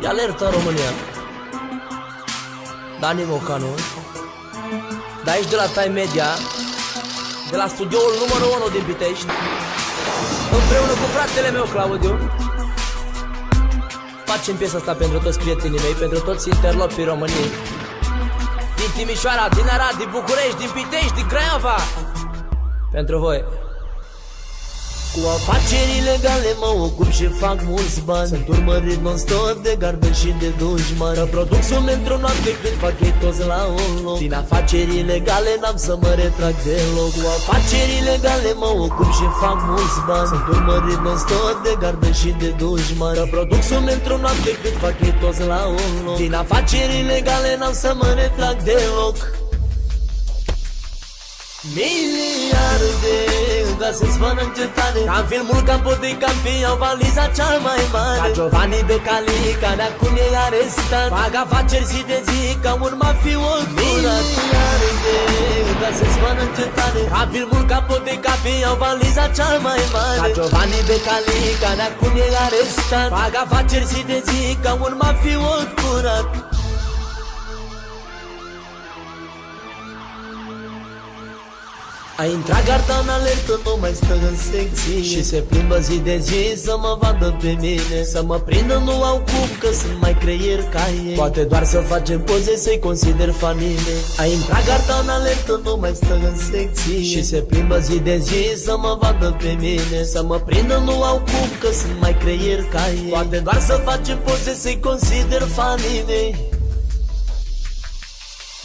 alertă în România. Dani Mocanu. De aici de la Time Media, de la studioul numărul 1 din Pitești, împreună cu fratele meu Claudiu, facem piesa asta pentru toți prietenii mei, pentru toți interlopii României, din Timișoara, din Arad, din București, din Pitești, din Craiova. Pentru voi. Cu afaceri ilegale mă ocup și fac mulți bani. Sunt urmărit non-stop de garbe și de dușmani. Că produc sume într-o noapte cât fac ei toți la un loc. Din afaceri ilegale n-am să mă retrag deloc. Cu afaceri ilegale mă ocup și fac mulți bani. Sunt urmărit non-stop de garbe și de dușmani. Că produc sume într-o noapte cât fac ei toți la un loc. Din afaceri ilegale n-am să mă retrag deloc. Miliarde găsesc fără încetare. Ca în filmul Campo de Campi au valiza cea mai mare. Ca Giovanni Becali, care acum e arestat. Fac afaceri zi de zi ca un mafiot curat. Miliarde găsesc fără încetare. Ca în filmul Campo de Campi au valiza cea mai mare. Ca Giovanni Becali, care acum e arestat. Fac afaceri zi de zi ca un mafiot curat. A intrat garda în alertă, nu mai stă în secție și se plimbă zi de zi să mă vadă pe mine. Să mă prindă nu au cum, că sunt mai creier ca ei. Poate doar să facem poze să-i consider fanile. A intrat garda în alertă, nu mai stă în secție și se plimbă zi de zi să mă vadă pe mine. Să mă prindă nu au cum, că sunt mai creier ca ei. Poate doar să facem poze să-i consider fanile.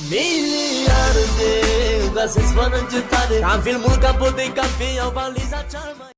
Miliarde găsesc fără încetare. Ca în filmul Campo de Campi au valiza cea mai